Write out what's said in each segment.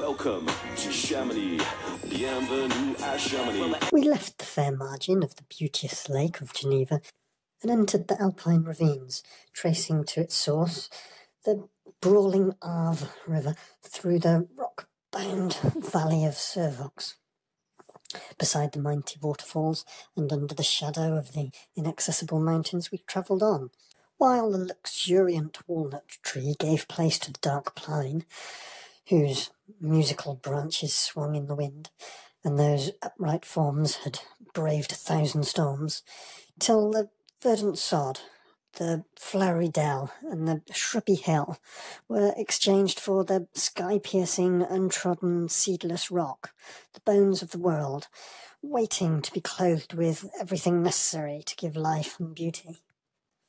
Welcome to Chamonix. Bienvenue à Chamonix. We left the fair margin of the beauteous lake of Geneva and entered the Alpine ravines, tracing to its source the brawling Arve River through the rock-bound valley of Servox. Beside the mighty waterfalls and under the shadow of the inaccessible mountains we travelled on, while the luxuriant walnut tree gave place to the dark pine, whose musical branches swung in the wind, and those upright forms had braved 1,000 storms, till the verdant sod, the flowery dell, and the shrubby hill were exchanged for the sky-piercing, untrodden, seedless rock, the bones of the world, waiting to be clothed with everything necessary to give life and beauty.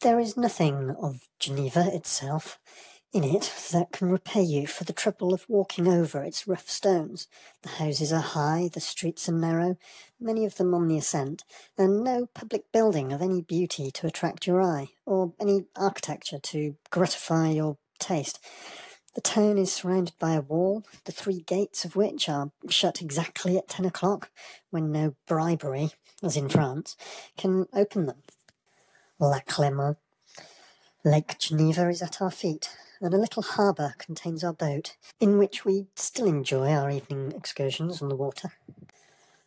There is nothing of Geneva itself in it that can repay you for the trouble of walking over its rough stones. The houses are high, the streets are narrow, many of them on the ascent, and no public building of any beauty to attract your eye, or any architecture to gratify your taste. The town is surrounded by a wall, the 3 gates of which are shut exactly at 10 o'clock, when no bribery, as in France, can open them. La Clément, Lake Geneva is at our feet, and a little harbour contains our boat, in which we still enjoy our evening excursions on the water.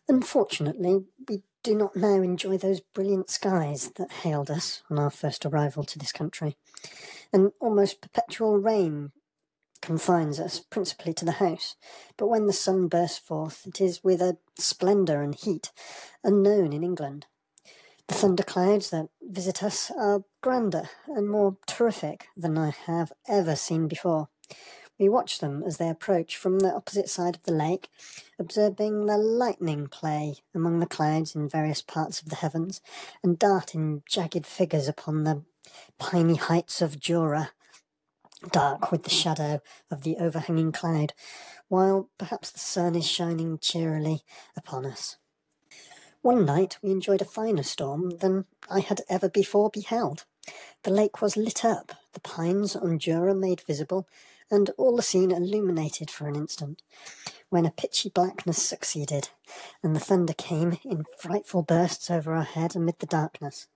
Unfortunately, we do not now enjoy those brilliant skies that hailed us on our first arrival to this country. An almost perpetual rain confines us principally to the house, but when the sun bursts forth, it is with a splendour and heat unknown in England. The thunderclouds that visit us are grander and more terrific than I have ever seen before. We watch them as they approach from the opposite side of the lake, observing the lightning play among the clouds in various parts of the heavens, and dart in jagged figures upon the piny heights of Jura, dark with the shadow of the overhanging cloud, while perhaps the sun is shining cheerily upon us. One night we enjoyed a finer storm than I had ever before beheld. The lake was lit up, the pines on Jura made visible, and all the scene illuminated for an instant, when a pitchy blackness succeeded, and the thunder came in frightful bursts over our head amid the darkness.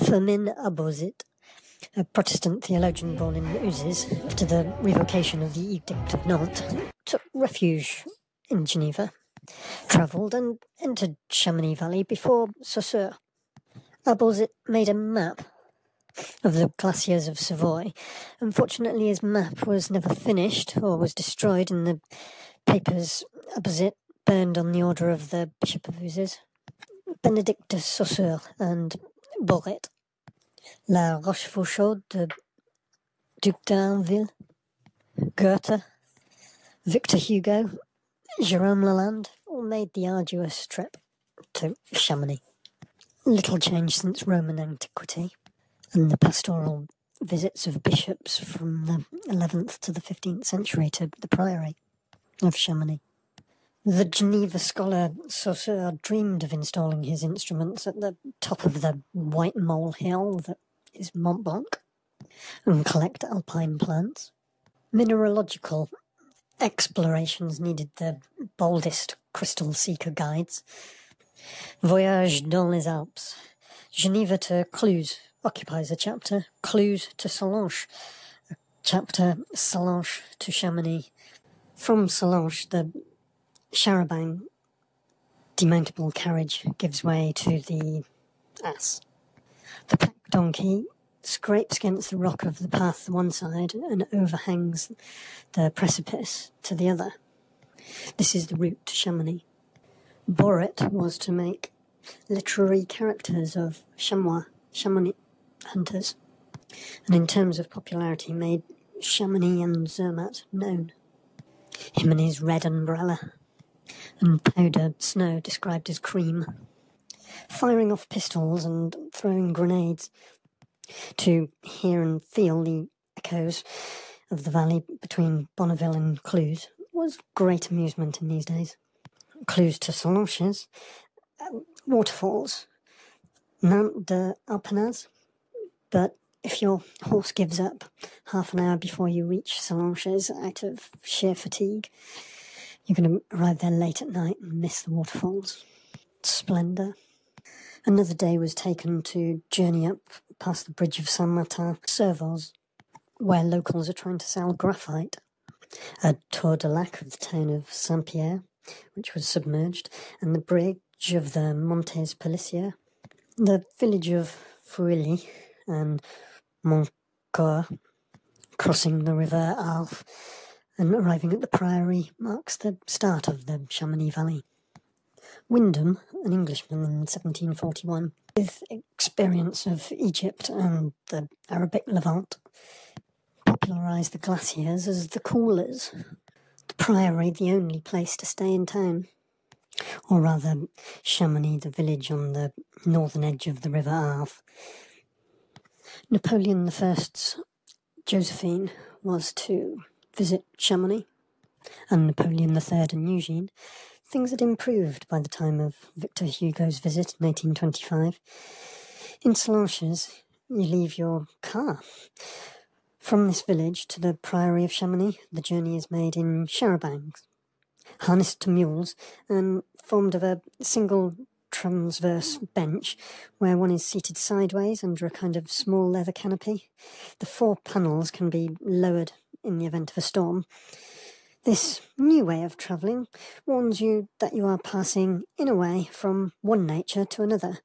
Firmin Abauzit, a Protestant theologian born in Uzes after the revocation of the Edict of Nantes, took refuge in Geneva, travelled and entered Chamonix Valley before Saussure. Abauzit made a map of the glaciers of Savoy. Unfortunately, his map was never finished or was destroyed in the papers Abauzit burned on the order of the Bishop of Uzes, Benedict de Saussure and Boret. La Rochefoucauld de Duc d'Anville, Goethe, Victor Hugo, Jérôme Lalande all made the arduous trip to Chamonix. Little change since Roman antiquity, and the pastoral visits of bishops from the 11th to the 15th century to the priory of Chamonix. The Geneva scholar Saussure dreamed of installing his instruments at the top of the white mole hill that is Mont Blanc and collect alpine plants. Mineralogical explorations needed the boldest crystal seeker guides. Voyage dans les Alpes. Geneva to Cluse occupies a chapter. Cluse to Sallanches, a chapter. Sallanches to Chamonix. From Sallanches, the charabanc demountable carriage gives way to the ass. The pack donkey scrapes against the rock of the path to one side and overhangs the precipice to the other. This is the route to Chamonix. Boret was to make literary characters of Chamonix hunters, and in terms of popularity made Chamonix and Zermatt known. Him and his red umbrella, and powdered snow described as cream. Firing off pistols and throwing grenades to hear and feel the echoes of the valley between Bonneville and Cluse was great amusement in these days. Cluse to Sallanches, waterfalls, Mount de Alpenaz, but if your horse gives up half an hour before you reach Sallanches out of sheer fatigue, you're going to arrive there late at night and miss the waterfalls. Splendour. Another day was taken to journey up past the bridge of Saint-Martin-Servoz, where locals are trying to sell graphite. A tour de lac of the town of Saint-Pierre, which was submerged, and the bridge of the Montes Pellissier. The village of Fouilly and Montcor, crossing the river Arve and arriving at the priory, marks the start of the Chamonix Valley. Wyndham, an Englishman in 1741, with experience of Egypt and the Arabic Levant, popularised the glaciers as the coolers. The priory, the only place to stay in town. Or rather, Chamonix, the village on the northern edge of the river Arve. Napoleon I's Josephine was to visit Chamonix, and Napoleon III and Eugene. Things had improved by the time of Victor Hugo's visit in 1825. In Sallanches, you leave your car. From this village to the priory of Chamonix, the journey is made in charabancs, harnessed to mules and formed of a single transverse bench where one is seated sideways under a kind of small leather canopy. The 4 panels can be lowered in the event of a storm. This new way of travelling warns you that you are passing, in a way, from one nature to another.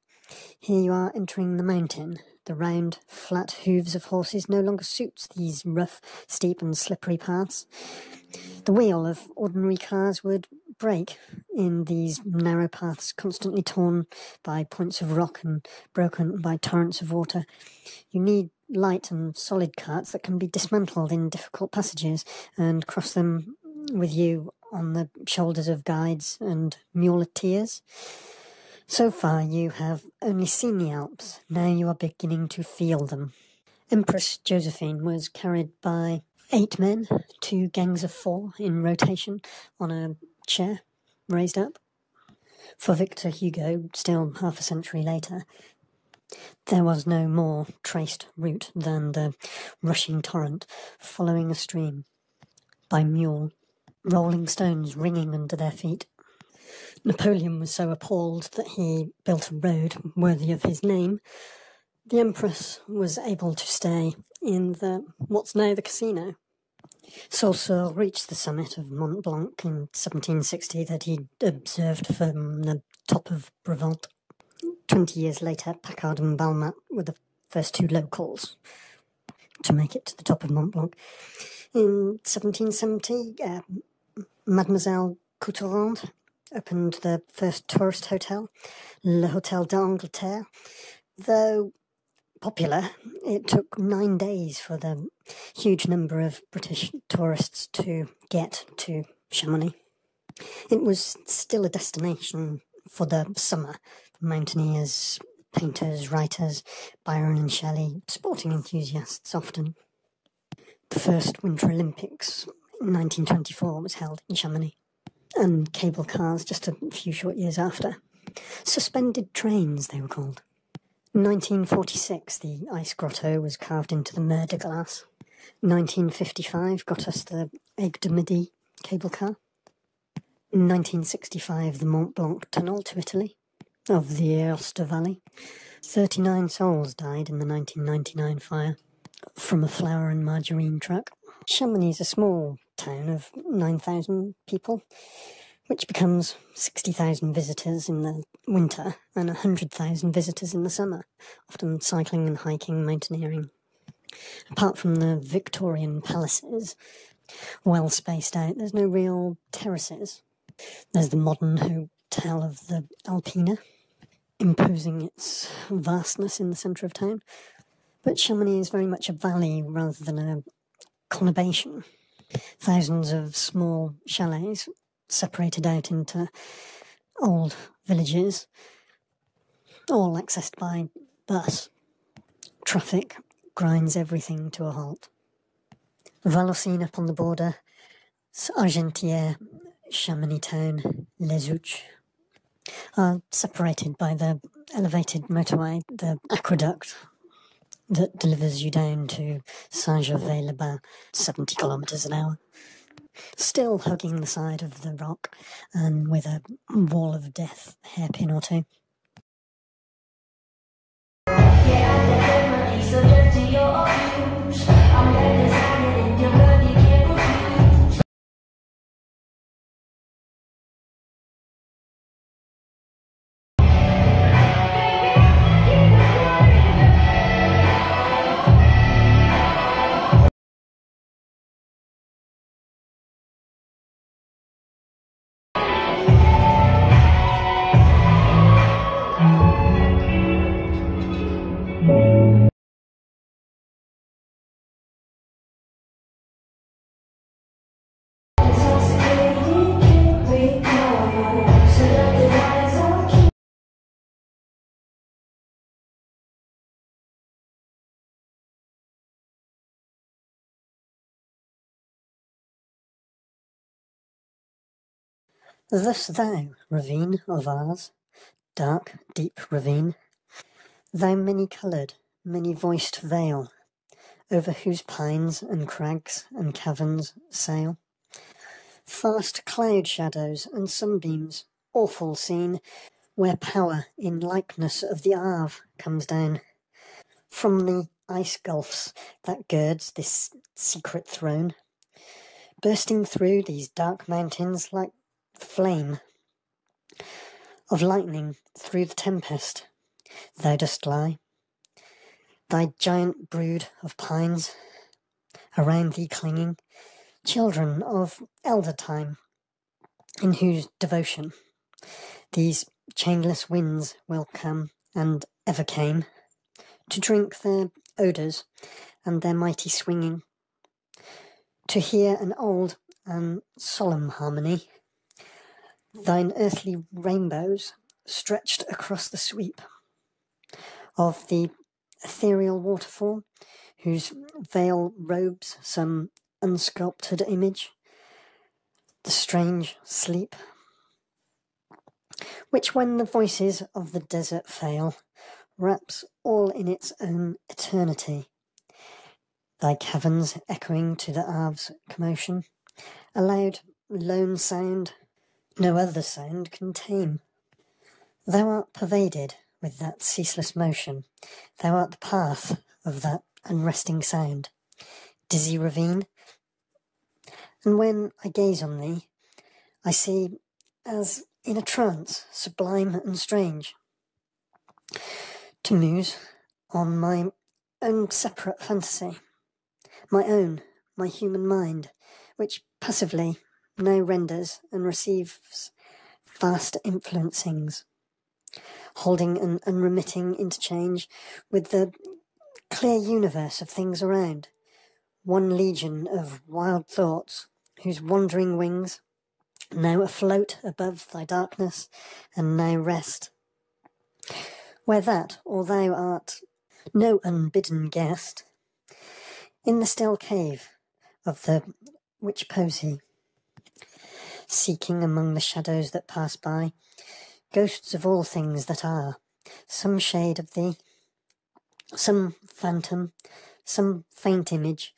Here you are entering the mountain. The round, flat hooves of horses no longer suits these rough, steep and slippery paths. The wheel of ordinary cars would break in these narrow paths, constantly torn by points of rock and broken by torrents of water. You need light and solid carts that can be dismantled in difficult passages and cross them with you on the shoulders of guides and muleteers. So far you have only seen the Alps, now you are beginning to feel them. Empress Josephine was carried by 8 men, 2 gangs of 4 in rotation, on a chair, raised up. For Victor Hugo, still half a century later, there was no more traced route than the rushing torrent following a stream by mule, rolling stones ringing under their feet. Napoleon was so appalled that he built a road worthy of his name. The Empress was able to stay in what's now the casino. Saussure reached the summit of Mont Blanc in 1760 that he'd observed from the top of Brevant. 20 years later, Paccard and Balmat were the first 2 locals to make it to the top of Mont Blanc. In 1770, Mademoiselle Couturand opened the first tourist hotel, Le Hôtel d'Angleterre. Though popular, it took 9 days for the huge number of British tourists to get to Chamonix. It was still a destination for the summer, mountaineers, painters, writers, Byron and Shelley, sporting enthusiasts often. The first Winter Olympics in 1924 was held in Chamonix. and cable cars just a few short years after. Suspended trains, they were called. In 1946, the ice grotto was carved into the mer de glace. 1955 got us the Aigues de Midi cable car. In 1965, the Mont Blanc tunnel to Italy, of the Aosta Valley. 39 souls died in the 1999 fire from a flour and margarine truck. Chamonix is a small town of 9,000 people, which becomes 60,000 visitors in the winter and 100,000 visitors in the summer, often cycling and hiking, mountaineering. Apart from the Victorian palaces, well spaced out, there's no real terraces. There's the modern hotel of the Alpina, imposing its vastness in the centre of town. But Chamonix is very much a valley rather than a conurbation. Thousands of small chalets separated out into old villages, all accessed by bus. Traffic grinds everything to a halt. Vallorcine up on the border, Argentière, Chamonix town, Les Ouches, are separated by the elevated motorway, the aqueduct that delivers you down to Saint-Gervais-les-Bains, 70 kilometres an hour. Still hugging the side of the rock and with a wall of death hairpin or two. Thus thou, ravine of ours, dark, deep ravine, thou many-coloured, many-voiced vale, over whose pines and crags and caverns sail fast cloud shadows and sunbeams, awful scene, where power in likeness of the Arve comes down from the ice gulfs that girds this secret throne, bursting through these dark mountains like flame of lightning through the tempest. Thou dost lie, thy giant brood of pines around thee clinging, children of elder time, in whose devotion these chainless winds will come and ever came, to drink their odours and their mighty swinging, to hear an old and solemn harmony, thine earthly rainbows stretched across the sweep of the ethereal waterfall, whose veil robes some unsculptured image, the strange sleep, which when the voices of the desert fail, wraps all in its own eternity, thy caverns echoing to the Arve's commotion, a loud, lone sound no other sound can tame. Thou art pervaded with that ceaseless motion, thou art the path of that unresting sound, dizzy ravine, and when I gaze on thee, I see, as in a trance, sublime and strange, to muse on my own separate fantasy, my human mind, which passively now renders and receives vast influencings, holding an unremitting interchange with the clear universe of things around, one legion of wild thoughts whose wandering wings now afloat above thy darkness and now rest, where that, or thou art no unbidden guest, in the still cave of the witch Posy, seeking among the shadows that pass by, ghosts of all things that are, some shade of thee, some phantom, some faint image,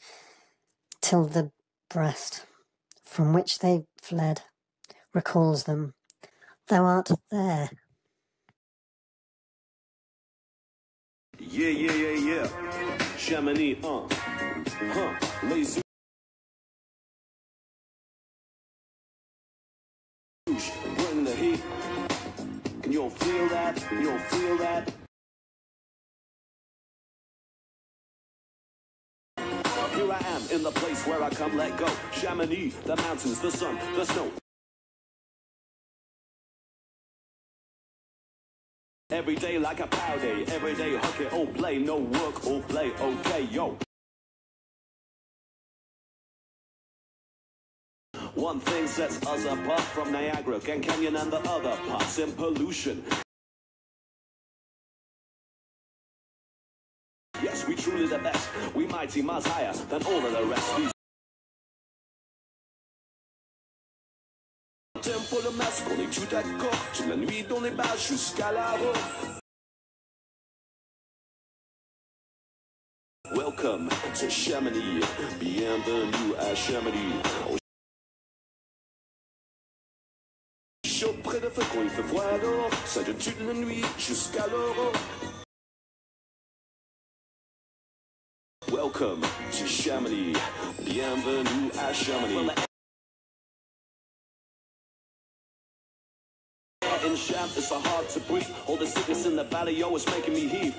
till the breast from which they fled recalls them. Thou art there. Yeah. Chamonix, lazy. Bring the heat. Can you all feel that? You all feel that? Here I am in the place where I come let go. Chamonix, the mountains, the sun, the snow. Every day like a pow day, every day hockey, all play, no work, all play, okay, yo. One thing sets us apart from Niagara, Grand Canyon and the other parts in pollution. Yes, we truly the best, we mighty miles higher than all of the rest. Tempo le masque, on est tout d'accord, toute la nuit dans les bas jusqu'à la route. Welcome to Chamonix, bienvenue à Chamonix. Chaud près de feu quand il fait froid dehors, ça dure toute la nuit jusqu'à l'aurore. Welcome to Chamonix, bienvenue à Chamonix. In Cham, it's so hard to breathe. All the sickness in the valley, yo, it's making me heave.